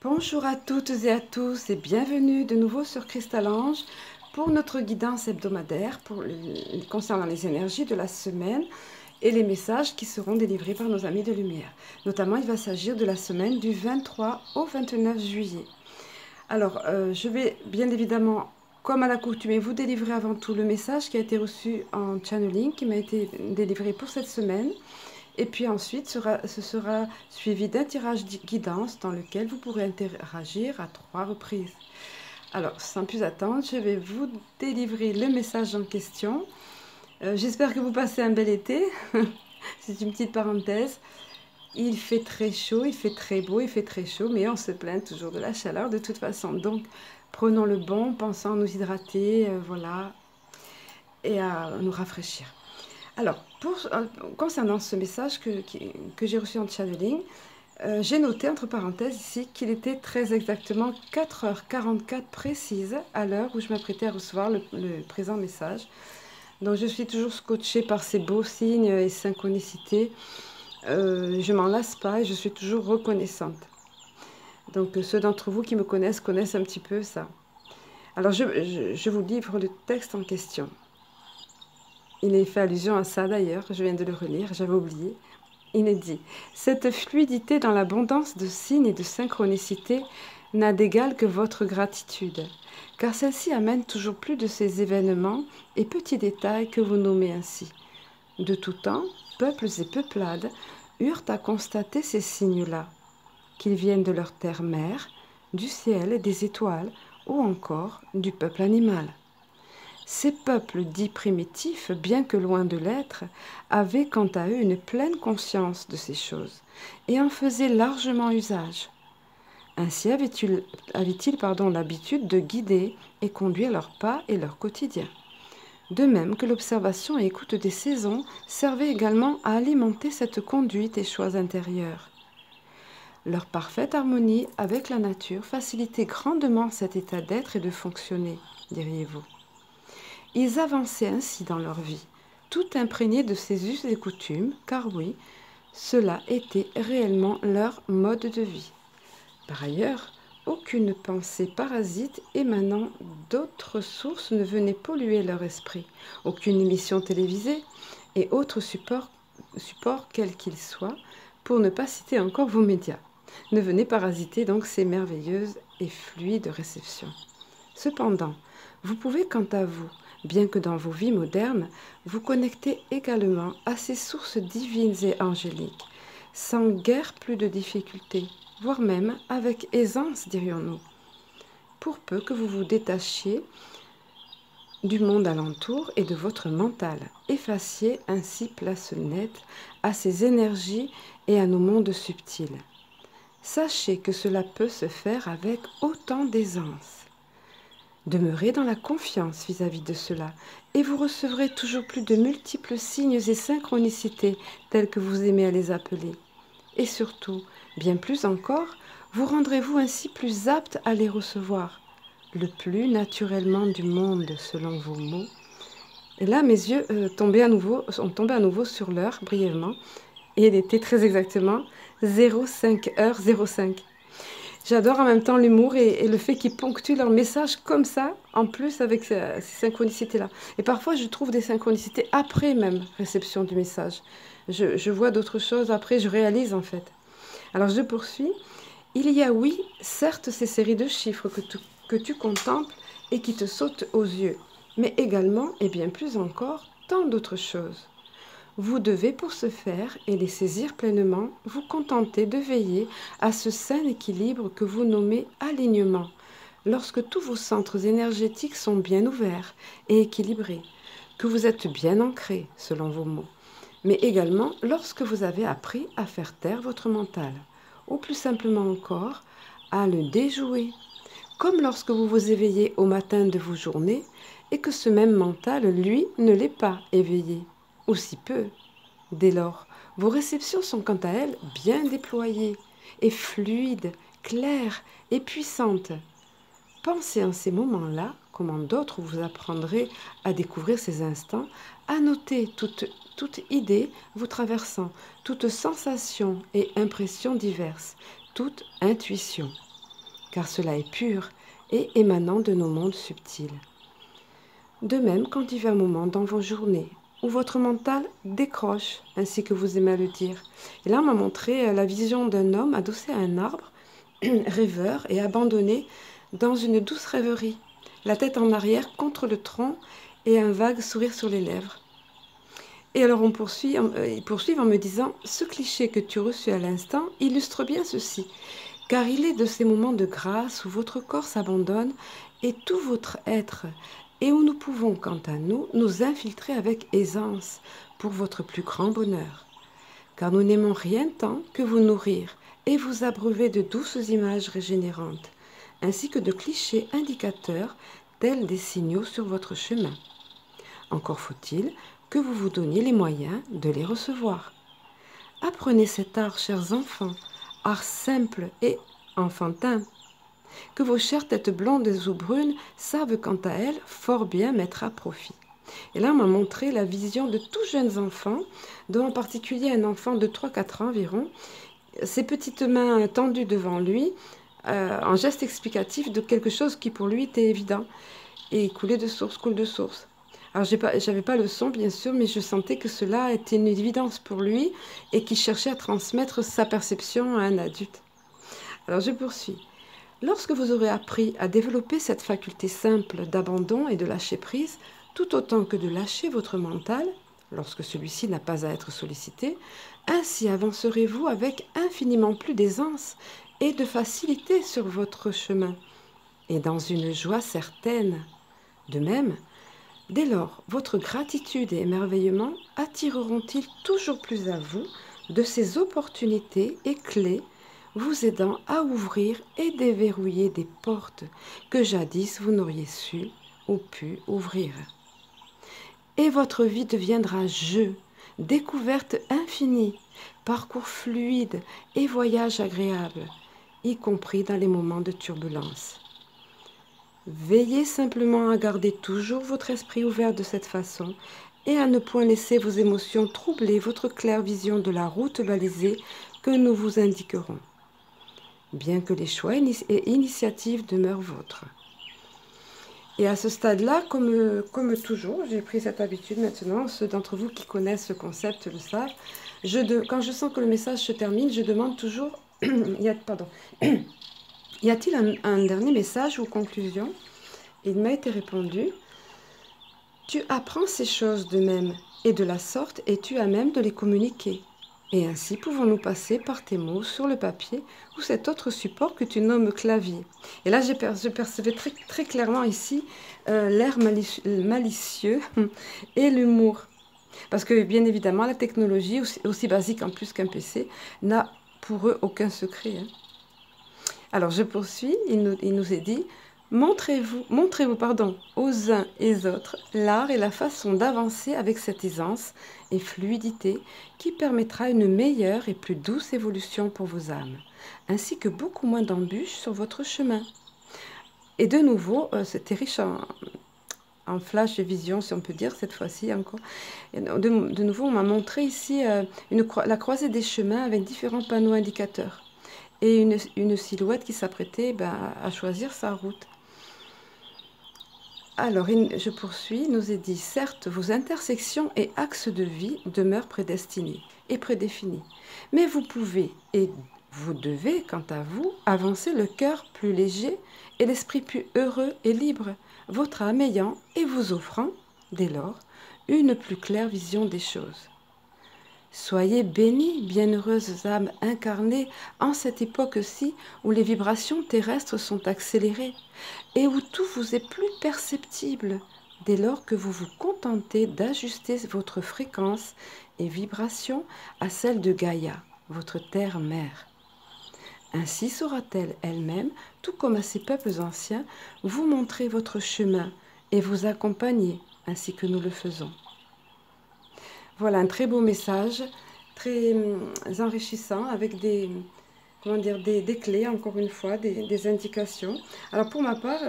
Bonjour à toutes et à tous et bienvenue de nouveau sur Crystalange pour notre guidance hebdomadaire concernant les énergies de la semaine et les messages qui seront délivrés par nos amis de lumière. Notamment, il va s'agir de la semaine du 23 au 29 juillet. Alors, je vais bien évidemment, comme à l'accoutumée, vous délivrer avant tout le message qui a été reçu en channeling, qui m'a été délivré pour cette semaine. Et puis ensuite, ce sera suivi d'un tirage guidance dans lequel vous pourrez interagir à 3 reprises. Alors, sans plus attendre, je vais vous délivrer le message en question. J'espère que vous passez un bel été. C'est une petite parenthèse. Il fait très chaud, il fait très beau, il fait très chaud, mais on se plaint toujours de la chaleur de toute façon. Donc, prenons le bon, pensons à nous hydrater, voilà, et à nous rafraîchir. Alors, concernant ce message que j'ai reçu en channeling, j'ai noté entre parenthèses ici qu'il était très exactement 4h44 précises à l'heure où je m'apprêtais à recevoir le présent message. Donc je suis toujours scotchée par ces beaux signes et synchronicités. Je m'en lasse pas et je suis toujours reconnaissante. Donc ceux d'entre vous qui me connaissent un petit peu ça. Alors je vous livre le texte en question. Il est fait allusion à ça d'ailleurs, je viens de le relire, j'avais oublié. Il est dit « Cette fluidité dans l'abondance de signes et de synchronicité n'a d'égal que votre gratitude, car celle-ci amène toujours plus de ces événements et petits détails que vous nommez ainsi. De tout temps, peuples et peuplades eurent à constater ces signes-là, qu'ils viennent de leur terre-mère, du ciel et des étoiles, ou encore du peuple animal. Ces peuples dits primitifs, bien que loin de l'être, avaient quant à eux une pleine conscience de ces choses, et en faisaient largement usage. Ainsi avaient-ils l'habitude de guider et conduire leurs pas et leur quotidien. De même que l'observation et écoute des saisons servaient également à alimenter cette conduite et choix intérieurs. Leur parfaite harmonie avec la nature facilitait grandement cet état d'être et de fonctionner, diriez-vous. Ils avançaient ainsi dans leur vie, tout imprégnés de ces us et coutumes, car oui, cela était réellement leur mode de vie. Par ailleurs, aucune pensée parasite émanant d'autres sources ne venait polluer leur esprit, aucune émission télévisée et autres supports quels qu'ils soient, pour ne pas citer encore vos médias, ne venait parasiter donc ces merveilleuses et fluides réceptions. Cependant, vous pouvez quant à vous, bien que dans vos vies modernes, vous connectez également à ces sources divines et angéliques, sans guère plus de difficultés, voire même avec aisance, dirions-nous. Pour peu que vous vous détachiez du monde alentour et de votre mental, effaciez ainsi place nette à ces énergies et à nos mondes subtils. Sachez que cela peut se faire avec autant d'aisance. Demeurez dans la confiance vis-à-vis de cela, et vous recevrez toujours plus de multiples signes et synchronicités tels que vous aimez à les appeler. Et surtout, bien plus encore, vous rendrez-vous ainsi plus apte à les recevoir, le plus naturellement du monde selon vos mots. Et là, mes yeux sont tombés à nouveau sur l'heure, brièvement, et il était très exactement 05h05. J'adore en même temps l'humour et le fait qu'ils ponctuent leur message comme ça, en plus avec ces synchronicités-là. Et parfois, je trouve des synchronicités après même réception du message. Je vois d'autres choses après, je réalise en fait. Alors je poursuis. Il y a oui, certes, ces séries de chiffres que tu contemples et qui te sautent aux yeux, mais également, et bien plus encore, tant d'autres choses. Vous devez pour ce faire et les saisir pleinement, vous contenter de veiller à ce sain équilibre que vous nommez alignement, lorsque tous vos centres énergétiques sont bien ouverts et équilibrés, que vous êtes bien ancrés, selon vos mots, mais également lorsque vous avez appris à faire taire votre mental, ou plus simplement encore, à le déjouer, comme lorsque vous vous éveillez au matin de vos journées et que ce même mental, lui, ne l'est pas éveillé. Aussi peu. Dès lors, vos réceptions sont quant à elles bien déployées et fluides, claires et puissantes. Pensez en ces moments-là, comment d'autres vous apprendrez à découvrir ces instants, à noter toute idée vous traversant, toute sensation et impression diverses, toute intuition. car cela est pur et émanant de nos mondes subtils. De même, quand il y a un moment dans vos journées où votre mental décroche, ainsi que vous aimez à le dire. Et là, on m'a montré la vision d'un homme adossé à un arbre, rêveur et abandonné dans une douce rêverie, la tête en arrière contre le tronc et un vague sourire sur les lèvres. Et alors ils poursuivent en me disant « Ce cliché que tu reçus à l'instant illustre bien ceci, car il est de ces moments de grâce où votre corps s'abandonne et tout votre être, et où nous pouvons, quant à nous, nous infiltrer avec aisance pour votre plus grand bonheur. Car nous n'aimons rien tant que vous nourrir et vous abreuver de douces images régénérantes, ainsi que de clichés indicateurs tels des signaux sur votre chemin. Encore faut-il que vous vous donniez les moyens de les recevoir. Apprenez cet art, chers enfants, art simple et enfantin, que vos chères têtes blondes ou brunes savent quant à elles fort bien mettre à profit. Et là, on m'a montré la vision de tous jeunes enfants, dont en particulier un enfant de 3-4 ans environ, ses petites mains tendues devant lui, en geste explicatif de quelque chose qui pour lui était évident, et coule de source. Alors, j'avais pas le son, bien sûr, mais je sentais que cela était une évidence pour lui et qu'il cherchait à transmettre sa perception à un adulte. Alors, je poursuis. Lorsque vous aurez appris à développer cette faculté simple d'abandon et de lâcher prise, tout autant que de lâcher votre mental, lorsque celui-ci n'a pas à être sollicité, ainsi avancerez-vous avec infiniment plus d'aisance et de facilité sur votre chemin, et dans une joie certaine. De même, dès lors, votre gratitude et émerveillement attireront-ils toujours plus à vous de ces opportunités et clés vous aidant à ouvrir et déverrouiller des portes que jadis vous n'auriez su ou pu ouvrir. Et votre vie deviendra jeu, découverte infinie, parcours fluide et voyage agréable, y compris dans les moments de turbulence. Veillez simplement à garder toujours votre esprit ouvert de cette façon et à ne point laisser vos émotions troubler votre claire vision de la route balisée que nous vous indiquerons, bien que les choix et initiatives demeurent vôtres. Et à ce stade-là, comme toujours, j'ai pris cette habitude maintenant, ceux d'entre vous qui connaissent ce concept le savent, quand je sens que le message se termine, je demande toujours, y a-t-il un dernier message ou conclusion? Il m'a été répondu, tu apprends ces choses de même, et de la sorte es-tu à même de les communiquer. Et ainsi pouvons-nous passer par tes mots sur le papier ou cet autre support que tu nommes clavier. Et là, je percevais très clairement ici l'air malicieux et l'humour. Parce que bien évidemment, la technologie, aussi basique en plus qu'un PC, n'a pour eux aucun secret. Alors je poursuis, il nous est dit, montrez-vous aux uns et aux autres l'art et la façon d'avancer avec cette aisance et fluidité qui permettra une meilleure et plus douce évolution pour vos âmes, ainsi que beaucoup moins d'embûches sur votre chemin. Et de nouveau, c'était riche en flash et vision, si on peut dire, cette fois-ci encore. Et de nouveau, on m'a montré ici la croisée des chemins avec différents panneaux indicateurs et une silhouette qui s'apprêtait à choisir sa route. Alors, je poursuis, il nous est dit, certes, vos intersections et axes de vie demeurent prédestinés et prédéfinis, mais vous pouvez et vous devez, quant à vous, avancer le cœur plus léger et l'esprit plus heureux et libre, votre âme ayant et vous offrant, dès lors, une plus claire vision des choses. Soyez bénis, bienheureuses âmes incarnées en cette époque-ci où les vibrations terrestres sont accélérées et où tout vous est plus perceptible dès lors que vous vous contentez d'ajuster votre fréquence et vibration à celle de Gaïa, votre terre-mère. Ainsi saura-t-elle elle-même, tout comme à ses peuples anciens, vous montrer votre chemin et vous accompagner ainsi que nous le faisons. Voilà un très beau message, très enrichissant, avec des clés, encore une fois, des indications. Alors pour ma part,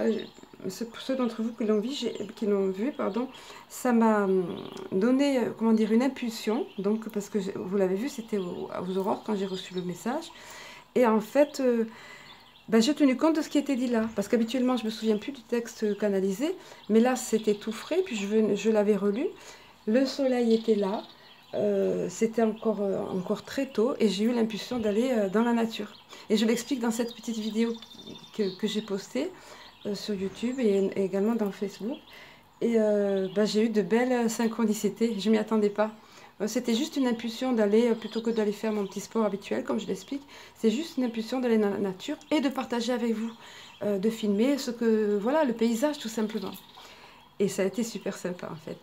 ceux d'entre vous qui l'ont vu, ça m'a donné une impulsion, donc, parce que vous l'avez vu, c'était aux aurores quand j'ai reçu le message. Et en fait, Ben, j'ai tenu compte de ce qui était dit là, parce qu'habituellement, je me souviens plus du texte canalisé, mais là, c'était tout frais, puis je l'avais relu. Le soleil était là, c'était encore très tôt, et j'ai eu l'impulsion d'aller dans la nature. Et je l'explique dans cette petite vidéo que j'ai postée sur YouTube et également dans Facebook. Et ben, j'ai eu de belles synchronicités, je m'y attendais pas. C'était juste une impulsion d'aller, plutôt que d'aller faire mon petit sport habituel, comme je l'explique, c'est juste une impulsion d'aller dans la nature et de partager avec vous, de filmer voilà, le paysage tout simplement. Et ça a été super sympa en fait.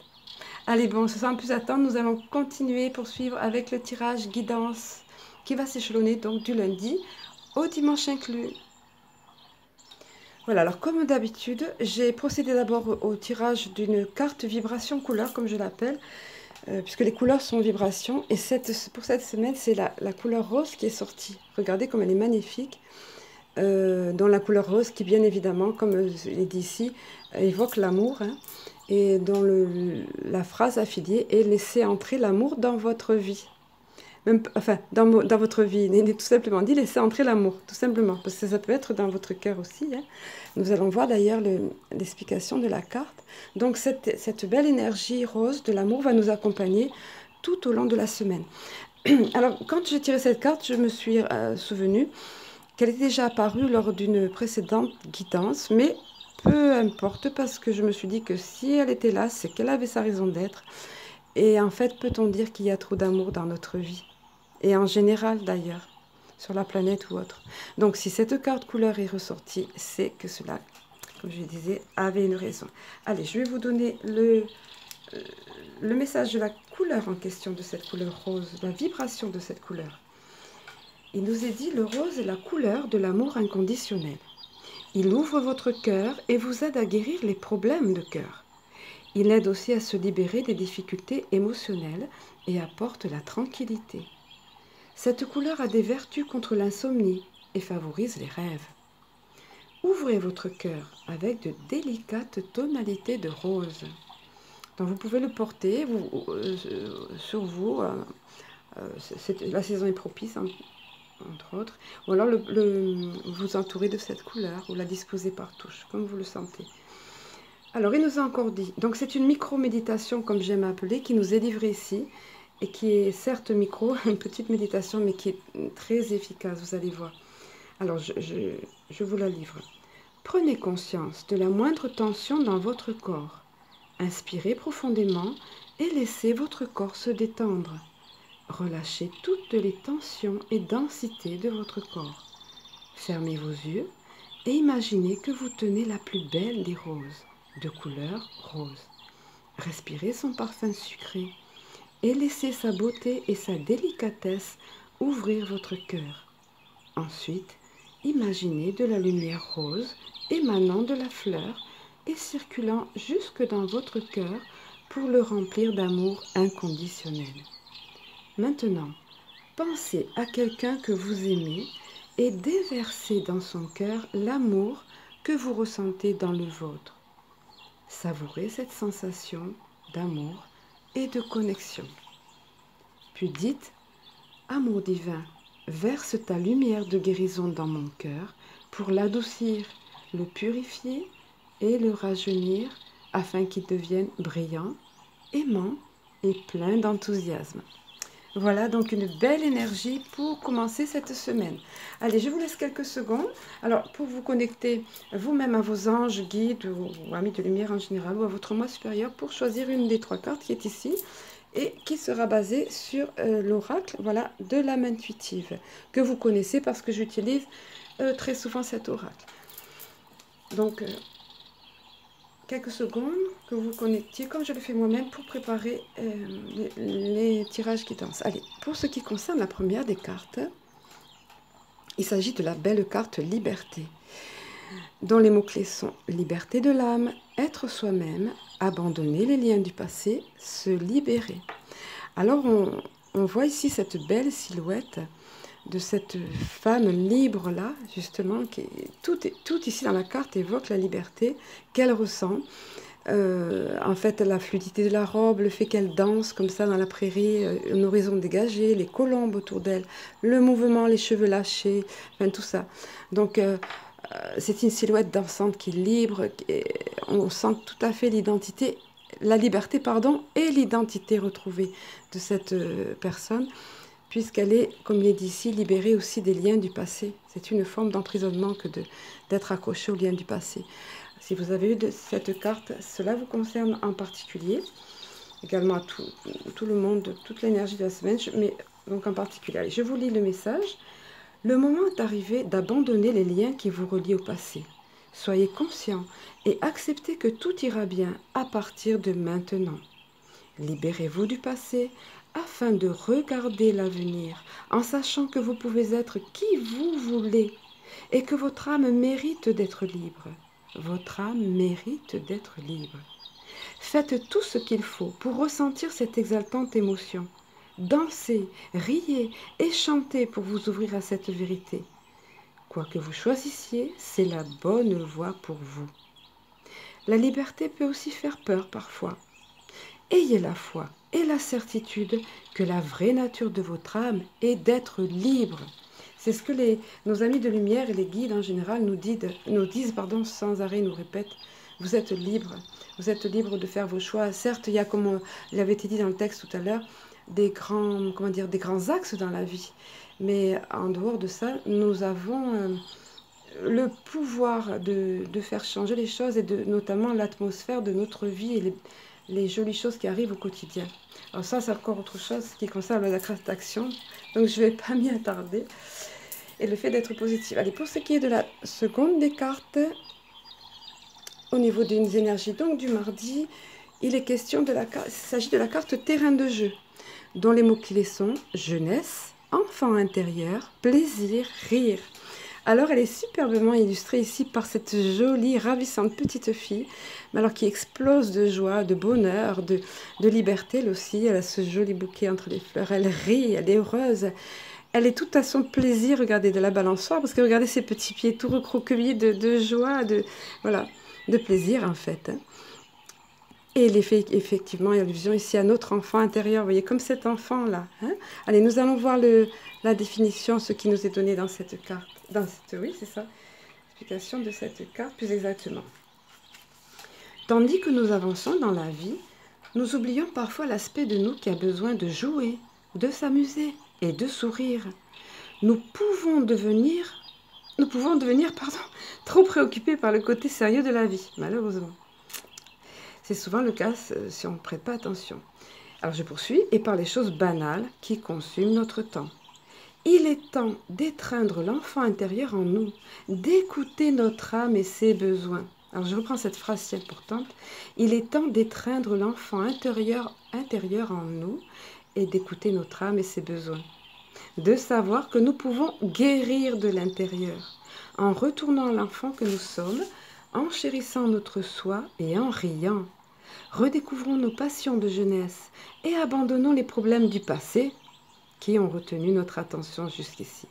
Allez, bon, sans plus attendre, nous allons continuer, poursuivre avec le tirage guidance qui va s'échelonner donc du lundi au dimanche inclus. Voilà, alors comme d'habitude, j'ai procédé d'abord au tirage d'une carte vibration couleur, comme je l'appelle, puisque les couleurs sont en vibration. Et pour cette semaine, c'est la couleur rose qui est sortie. Regardez comme elle est magnifique. Dans la couleur rose qui, bien évidemment, comme il est dit ici, évoque l'amour. Hein, et dont la phrase affiliée est « Laissez entrer l'amour dans votre vie ». Même, enfin, dans votre vie, il est tout simplement dit « Laissez entrer l'amour », tout simplement, parce que ça peut être dans votre cœur aussi. Hein. Nous allons voir d'ailleurs l'explication de la carte. Donc cette belle énergie rose de l'amour va nous accompagner tout au long de la semaine. Alors, quand j'ai tiré cette carte, je me suis souvenue qu'elle était déjà apparue lors d'une précédente guidance, mais peu importe, parce que je me suis dit que si elle était là, c'est qu'elle avait sa raison d'être. Et en fait, peut-on dire qu'il y a trop d'amour dans notre vie? Et en général d'ailleurs, sur la planète ou autre. Donc si cette carte couleur est ressortie, c'est que cela, comme je disais, avait une raison. Allez, je vais vous donner le message de la couleur en question, de cette couleur rose, la vibration de cette couleur. Il nous est dit, le rose est la couleur de l'amour inconditionnel. Il ouvre votre cœur et vous aide à guérir les problèmes de cœur. Il aide aussi à se libérer des difficultés émotionnelles et apporte la tranquillité. Cette couleur a des vertus contre l'insomnie et favorise les rêves. Ouvrez votre cœur avec de délicates tonalités de rose. Donc vous pouvez le porter sur vous. La saison est propice, entre autres. Ou alors vous entourer de cette couleur ou la disposer par touche, comme vous le sentez. Alors, il nous a encore dit, donc c'est une micro-méditation, comme j'aime appeler, qui nous est livrée ici, et qui est certes micro, une petite méditation, mais qui est très efficace, vous allez voir. Alors, je vous la livre. Prenez conscience de la moindre tension dans votre corps. Inspirez profondément et laissez votre corps se détendre. Relâchez toutes les tensions et densités de votre corps. Fermez vos yeux et imaginez que vous tenez la plus belle des roses, de couleur rose. Respirez son parfum sucré et laissez sa beauté et sa délicatesse ouvrir votre cœur. Ensuite, imaginez de la lumière rose émanant de la fleur et circulant jusque dans votre cœur pour le remplir d'amour inconditionnel. Maintenant, pensez à quelqu'un que vous aimez et déversez dans son cœur l'amour que vous ressentez dans le vôtre. Savourez cette sensation d'amour et de connexion. Puis dites, amour divin, verse ta lumière de guérison dans mon cœur pour l'adoucir, le purifier et le rajeunir afin qu'il devienne brillant, aimant et plein d'enthousiasme. Voilà donc une belle énergie pour commencer cette semaine. Allez, je vous laisse quelques secondes. Alors, pour vous connecter vous-même à vos anges, guides ou amis de lumière en général, ou à votre moi supérieur, pour choisir une des trois cartes qui est ici et qui sera basée sur l'oracle, voilà, de l'âme intuitive, que vous connaissez parce que j'utilise très souvent cet oracle. Donc, quelques secondes que vous connectiez, comme je le fais moi-même, pour préparer les tirages qui dansent. Allez, pour ce qui concerne la première des cartes, il s'agit de la belle carte Liberté, dont les mots-clés sont liberté de l'âme, être soi-même, abandonner les liens du passé, se libérer. Alors, on voit ici cette belle silhouette de cette femme libre-là, justement, tout ici dans la carte évoque la liberté qu'elle ressent. En fait, la fluidité de la robe, le fait qu'elle danse comme ça dans la prairie, un horizon dégagé, les colombes autour d'elle, le mouvement, les cheveux lâchés, enfin tout ça. Donc, c'est une silhouette dansante qui est libre. On sent tout à fait l'identité, la liberté, pardon, et l'identité retrouvée de cette personne, puisqu'elle est, comme il est dit ici, libérée aussi des liens du passé. C'est une forme d'emprisonnement que d'être accroché aux liens du passé. Si vous avez eu cette carte, cela vous concerne en particulier, également à tout le monde, toute l'énergie de la semaine, mais donc en particulier. Allez, je vous lis le message. Le moment est arrivé d'abandonner les liens qui vous relient au passé. Soyez conscient et acceptez que tout ira bien à partir de maintenant. Libérez-vous du passé afin de regarder l'avenir en sachant que vous pouvez être qui vous voulez et que votre âme mérite d'être libre. Votre âme mérite d'être libre. Faites tout ce qu'il faut pour ressentir cette exaltante émotion. Dansez, riez et chantez pour vous ouvrir à cette vérité. Quoi que vous choisissiez, c'est la bonne voie pour vous. La liberté peut aussi faire peur parfois. Ayez la foi et la certitude que la vraie nature de votre âme est d'être libre. C'est ce que nos amis de lumière et les guides en général nous disent sans arrêt, nous répètent. Vous êtes libre de faire vos choix. Certes, il y a, comme il avait été dit dans le texte tout à l'heure, des grands axes dans la vie. Mais en dehors de ça, nous avons le pouvoir de faire changer les choses et notamment l'atmosphère de notre vie et les jolies choses qui arrivent au quotidien. Alors ça, c'est encore autre chose qui concerne la classe d'action. Donc je ne vais pas m'y attarder. Et le fait d'être positif. Allez, pour ce qui est de la seconde des cartes, au niveau des énergies donc du mardi, il est question il s'agit de la carte terrain de jeu, dont les mots-clés sont jeunesse, enfant intérieur, plaisir, rire. Alors elle est superbement illustrée ici par cette jolie, ravissante petite fille, mais alors qui explose de joie, de bonheur, de liberté elle aussi. Elle a ce joli bouquet entre les fleurs, elle rit, elle est heureuse. Elle est toute à son plaisir, regardez, de la balançoire, parce que regardez ses petits pieds tout recroquevillés de joie, voilà, de plaisir en fait. Et il est fait effectivement allusion ici à notre enfant intérieur, vous voyez, comme cet enfant-là. Allez, nous allons voir la définition, ce qui nous est donné dans cette carte. Oui, c'est ça, l'explication de cette carte, plus exactement. Tandis que nous avançons dans la vie, nous oublions parfois l'aspect de nous qui a besoin de jouer, de s'amuser et de sourire. Nous pouvons devenir trop préoccupés par le côté sérieux de la vie, malheureusement. C'est souvent le cas si on ne prête pas attention. Alors je poursuis, et par les choses banales qui consument notre temps. Il est temps d'étreindre l'enfant intérieur en nous, d'écouter notre âme et ses besoins. Alors je reprends cette phrase si importante. Il est temps d'étreindre l'enfant intérieur en nous et d'écouter notre âme et ses besoins. De savoir que nous pouvons guérir de l'intérieur en retournant à l'enfant que nous sommes, en chérissant notre soi et en riant. Redécouvrons nos passions de jeunesse et abandonnons les problèmes du passé qui ont retenu notre attention jusqu'ici.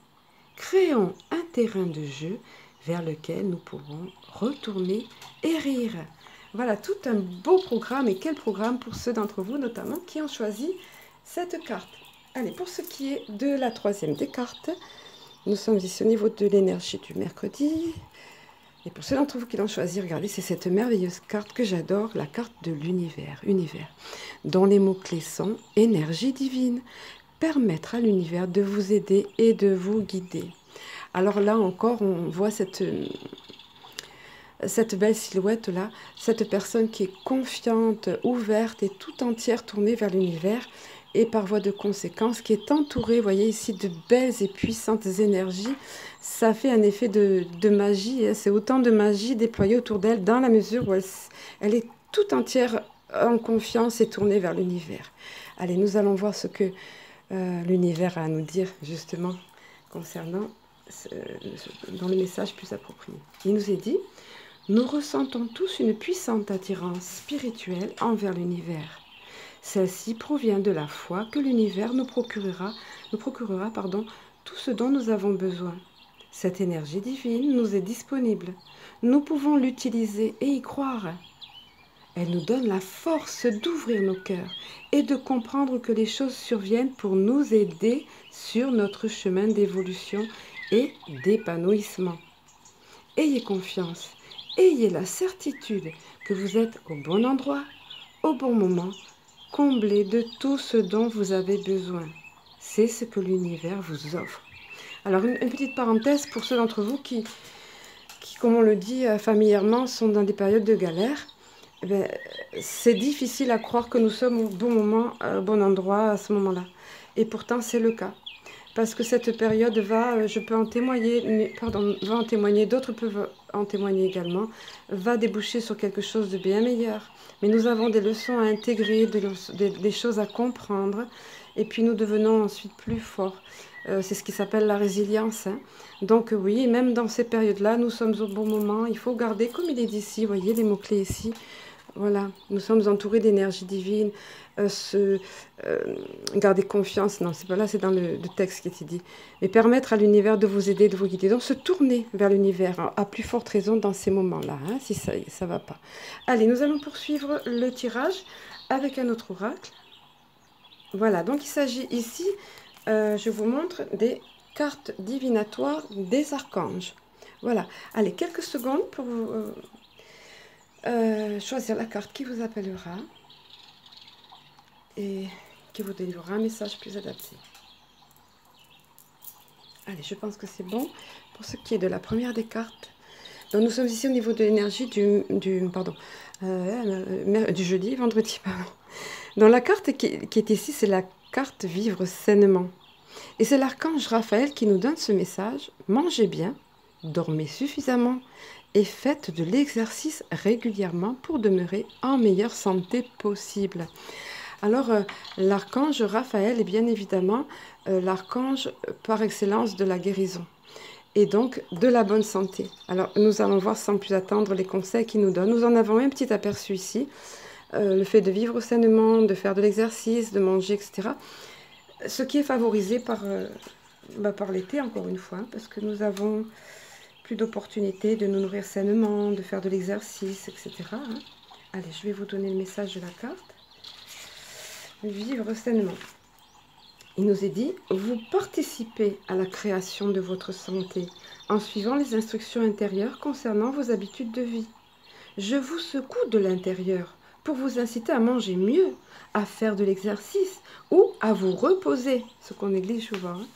Créons un terrain de jeu vers lequel nous pourrons retourner et rire. Voilà, tout un beau programme. Et quel programme pour ceux d'entre vous notamment qui ont choisi cette carte. Allez, pour ce qui est de la troisième des cartes, nous sommes ici au niveau de l'énergie du mercredi. Et pour ceux d'entre vous qui l'ont choisi, regardez, c'est cette merveilleuse carte que j'adore, la carte de l'univers, dont les mots-clés sont énergie divine, permettre à l'univers de vous aider et de vous guider. Alors là encore, on voit cette belle silhouette-là, cette personne qui est confiante, ouverte et tout entière tournée vers l'univers et par voie de conséquence, qui est entourée, vous voyez ici, de belles et puissantes énergies. Ça fait un effet de magie, c'est autant de magie déployée autour d'elle dans la mesure où elle est tout entière en confiance et tournée vers l'univers. Allez, nous allons voir ce que l'univers a à nous dire justement concernant dans le message plus approprié. Il nous est dit: nous ressentons tous une puissante attirance spirituelle envers l'univers. Celle-ci provient de la foi que l'univers nous procurera tout ce dont nous avons besoin. Cette énergie divine nous est disponible. Nous pouvons l'utiliser et y croire. Elle nous donne la force d'ouvrir nos cœurs et de comprendre que les choses surviennent pour nous aider sur notre chemin d'évolution et d'épanouissement. Ayez confiance, ayez la certitude que vous êtes au bon endroit, au bon moment, comblé de tout ce dont vous avez besoin. C'est ce que l'univers vous offre. Alors, une petite parenthèse pour ceux d'entre vous qui, comme on le dit familièrement, sont dans des périodes de galère. C'est difficile à croire que nous sommes au bon moment, au bon endroit à ce moment-là. Et pourtant, c'est le cas. Parce que cette période je peux en témoigner, va en témoigner, d'autres peuvent en témoigner également, va déboucher sur quelque chose de bien meilleur. Mais nous avons des leçons à intégrer, des choses à comprendre, et puis nous devenons ensuite plus forts. C'est ce qui s'appelle la résilience. Hein. Donc oui, même dans ces périodes-là, nous sommes au bon moment. Il faut garder, comme il est dit ici, vous voyez les mots-clés ici, voilà, nous sommes entourés d'énergie divine, garder confiance, non, c'est pas là, c'est dans le texte qui était dit, mais permettre à l'univers de vous aider, de vous guider, donc se tourner vers l'univers, à plus forte raison dans ces moments-là, hein, si ça va pas. Allez, nous allons poursuivre le tirage avec un autre oracle. Voilà, donc il s'agit ici, je vous montre des cartes divinatoires des archanges. Voilà, allez, quelques secondes pour vous... choisir la carte qui vous appellera et qui vous délivrera un message plus adapté. Allez, je pense que c'est bon pour ce qui est de la première des cartes. Donc nous sommes ici au niveau de l'énergie du jeudi, vendredi, pardon. Donc la carte qui est ici, c'est la carte vivre sainement. Et c'est l'archange Raphaël qui nous donne ce message. Mangez bien, dormez suffisamment et faites de l'exercice régulièrement pour demeurer en meilleure santé possible. Alors, l'archange Raphaël est bien évidemment l'archange par excellence de la guérison et donc de la bonne santé. Alors, nous allons voir sans plus attendre les conseils qu'il nous donne. Nous en avons un petit aperçu ici, le fait de vivre sainement, de faire de l'exercice, de manger, etc. Ce qui est favorisé par l'été, encore une fois, parce que nous avons plus d'opportunités de nous nourrir sainement, de faire de l'exercice, etc. Hein. Allez, je vais vous donner le message de la carte. Vivre sainement. Il nous est dit, vous participez à la création de votre santé en suivant les instructions intérieures concernant vos habitudes de vie. Je vous secoue de l'intérieur pour vous inciter à manger mieux, à faire de l'exercice ou à vous reposer, ce qu'on néglige souvent. Hein.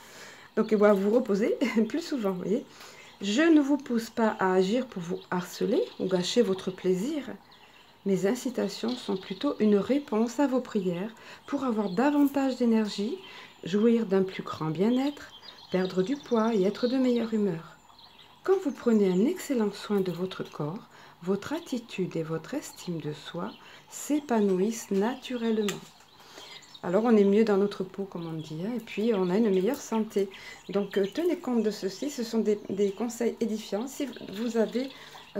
Donc, à vous reposer plus souvent, vous voyez. Je ne vous pousse pas à agir pour vous harceler ou gâcher votre plaisir. Mes incitations sont plutôt une réponse à vos prières pour avoir davantage d'énergie, jouir d'un plus grand bien-être, perdre du poids et être de meilleure humeur. Quand vous prenez un excellent soin de votre corps, votre attitude et votre estime de soi s'épanouissent naturellement. Alors on est mieux dans notre peau, comme on dit, hein, et puis on a une meilleure santé. Donc tenez compte de ceci, ce sont des conseils édifiants. Si vous avez,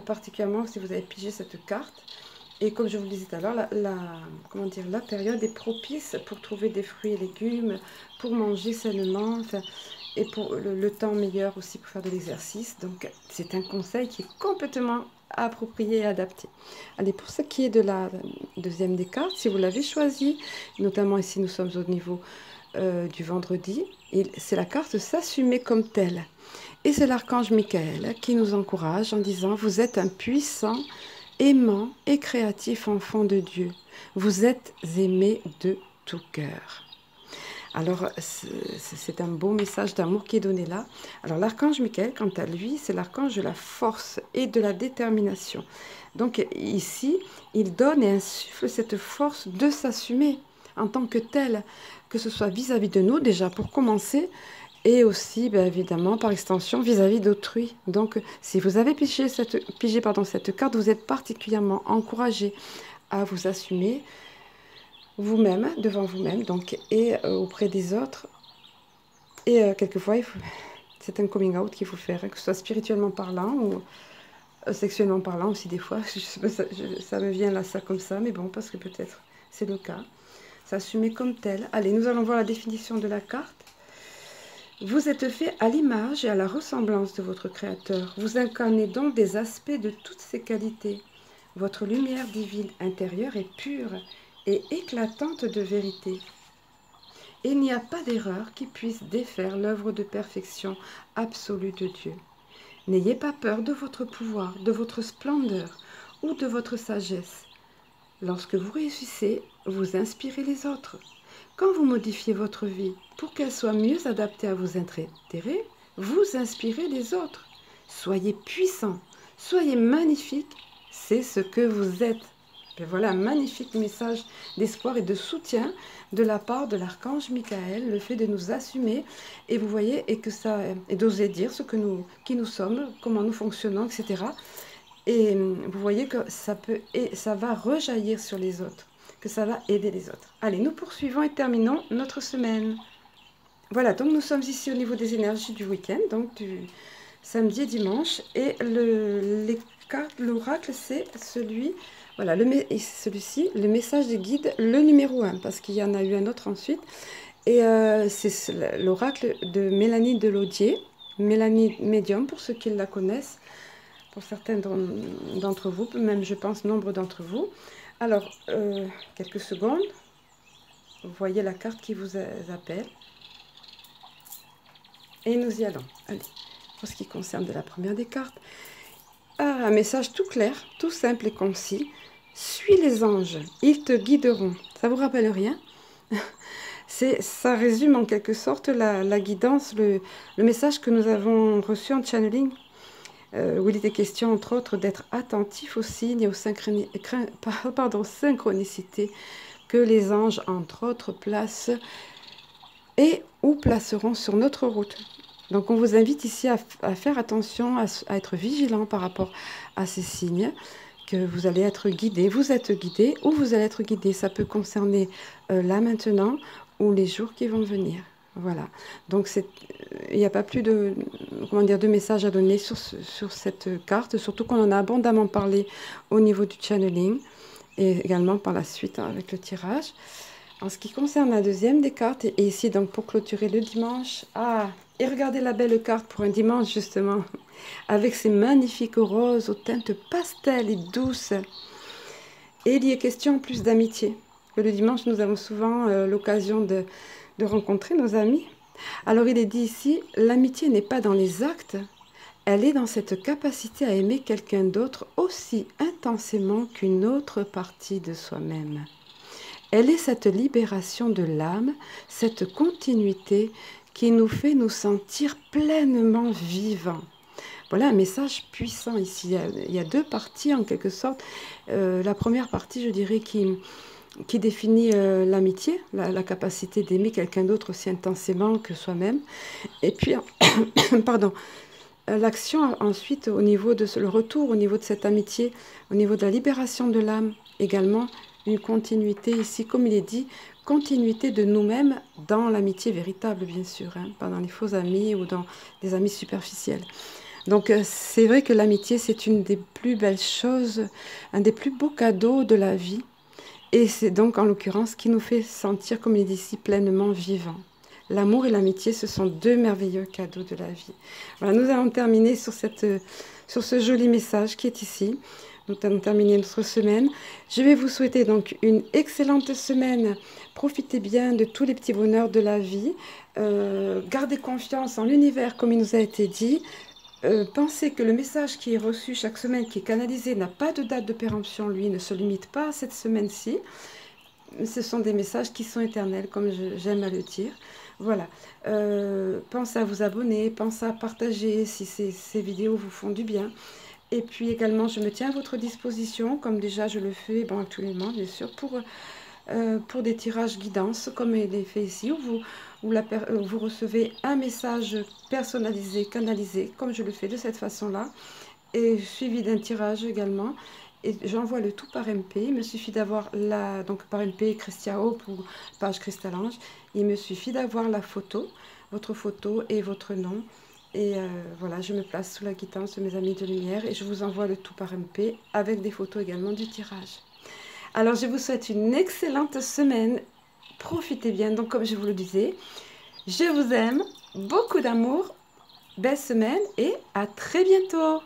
particulièrement si vous avez pigé cette carte, et comme je vous le disais tout à l'heure, la période est propice pour trouver des fruits et légumes, pour manger sainement, enfin, et pour le temps meilleur aussi pour faire de l'exercice. Donc c'est un conseil qui est complètement approprié et adapté. Allez, pour ce qui est de la deuxième des cartes, si vous l'avez choisi, notamment ici nous sommes au niveau du vendredi, c'est la carte s'assumer comme tel. Et c'est l'archange Michael qui nous encourage en disant « Vous êtes un puissant, aimant et créatif enfant de Dieu. Vous êtes aimé de tout cœur. » Alors, c'est un beau message d'amour qui est donné là. Alors, l'archange Michael, quant à lui, c'est l'archange de la force et de la détermination. Donc, ici, il donne et insuffle cette force de s'assumer en tant que tel, que ce soit vis-à-vis de nous, déjà, pour commencer, et aussi, bien évidemment, par extension, vis-à-vis d'autrui. Donc, si vous avez pigé cette carte, vous êtes particulièrement encouragé à vous assumer vous-même, devant vous-même, donc, et auprès des autres. Et quelquefois, c'est un coming out qu'il faut faire, hein, que ce soit spirituellement parlant ou sexuellement parlant aussi des fois. Je sais pas, ça me vient là, ça comme ça, mais bon, parce que peut-être c'est le cas. S'assumer comme tel. Allez, nous allons voir la définition de la carte. Vous êtes fait à l'image et à la ressemblance de votre Créateur. Vous incarnez donc des aspects de toutes ces qualités. Votre lumière divine intérieure est pure et éclatante de vérité. Et il n'y a pas d'erreur qui puisse défaire l'œuvre de perfection absolue de Dieu. N'ayez pas peur de votre pouvoir, de votre splendeur ou de votre sagesse. Lorsque vous réussissez, vous inspirez les autres. Quand vous modifiez votre vie pour qu'elle soit mieux adaptée à vos intérêts, vous inspirez les autres. Soyez puissants, soyez magnifiques, c'est ce que vous êtes. Et voilà un magnifique message d'espoir et de soutien de la part de l'archange Michael, le fait de nous assumer, et vous voyez, et d'oser dire qui nous sommes, comment nous fonctionnons, etc. Et vous voyez que ça va rejaillir sur les autres, que ça va aider les autres. Allez, nous poursuivons et terminons notre semaine. Voilà, donc nous sommes ici au niveau des énergies du week-end, donc du samedi et dimanche, et l'oracle, c'est celui... Voilà, celui-ci, le message des guides, le numéro 1, parce qu'il y en a eu un autre ensuite. Et c'est l'oracle de Mélanie Delaudier, Mélanie Médium, pour ceux qui la connaissent, pour certains d'entre vous, même je pense nombre d'entre vous. Alors, quelques secondes, vous voyez la carte qui vous appelle. Et nous y allons. Allez, pour ce qui concerne de la première des cartes, un message tout clair, tout simple et concis. Suis les anges, ils te guideront. Ça vous rappelle rien? Ça résume en quelque sorte la guidance, le message que nous avons reçu en channeling, où il était question entre autres d'être attentif aux signes et aux synchronicités que les anges entre autres placent et ou placeront sur notre route. Donc on vous invite ici à faire attention, à être vigilant par rapport à ces signes, que vous allez être guidé, vous êtes guidé ou vous allez être guidé. Ça peut concerner là maintenant ou les jours qui vont venir. Voilà. Donc il n'y a pas plus de messages à donner sur cette carte, surtout qu'on en a abondamment parlé au niveau du channeling et également par la suite avec le tirage. En ce qui concerne la deuxième des cartes, et ici donc pour clôturer le dimanche, et regardez la belle carte pour un dimanche justement, avec ces magnifiques roses aux teintes pastel et douces. Et il y est question plus d'amitié. Le dimanche, nous avons souvent l'occasion de rencontrer nos amis. Alors il est dit ici, l'amitié n'est pas dans les actes, elle est dans cette capacité à aimer quelqu'un d'autre aussi intensément qu'une autre partie de soi-même. Elle est cette libération de l'âme, cette continuité qui nous fait nous sentir pleinement vivants. Voilà un message puissant ici. Il y a deux parties en quelque sorte. La première partie, je dirais, qui définit l'amitié, la capacité d'aimer quelqu'un d'autre aussi intensément que soi-même. Et puis, pardon, l'action ensuite au niveau le retour au niveau de cette amitié, au niveau de la libération de l'âme également, une continuité ici, comme il est dit, continuité de nous-mêmes dans l'amitié véritable, bien sûr, pas dans les faux amis ou dans des amis superficiels. Donc c'est vrai que l'amitié, c'est une des plus belles choses, un des plus beaux cadeaux de la vie. Et c'est donc en l'occurrence ce qui nous fait sentir, comme il est dit ici, pleinement vivants. L'amour et l'amitié, ce sont deux merveilleux cadeaux de la vie. Voilà, nous allons terminer sur ce joli message qui est ici. Nous allons terminer notre semaine. Je vais vous souhaiter donc une excellente semaine. Profitez bien de tous les petits bonheurs de la vie. Gardez confiance en l'univers comme il nous a été dit. Pensez que le message qui est reçu chaque semaine, qui est canalisé, n'a pas de date de péremption, lui, ne se limite pas à cette semaine-ci. Ce sont des messages qui sont éternels, comme j'aime à le dire. Voilà. Pensez à vous abonner, pensez à partager si ces vidéos vous font du bien. Et puis également, je me tiens à votre disposition, comme déjà je le fais actuellement, bien sûr, pour des tirages guidance, comme il est fait ici, où vous recevez un message personnalisé, canalisé, comme je le fais de cette façon-là, et suivi d'un tirage également. Et j'envoie le tout par MP. Il me suffit d'avoir donc par MP, Christia Hope ou page Cristal-Ange, il me suffit d'avoir la photo, votre photo et votre nom. Et voilà, je me place sous la guidance de mes amis de lumière et je vous envoie le tout par MP avec des photos également du tirage. Alors, je vous souhaite une excellente semaine. Profitez bien. Donc, comme je vous le disais, je vous aime. Beaucoup d'amour. Belle semaine et à très bientôt.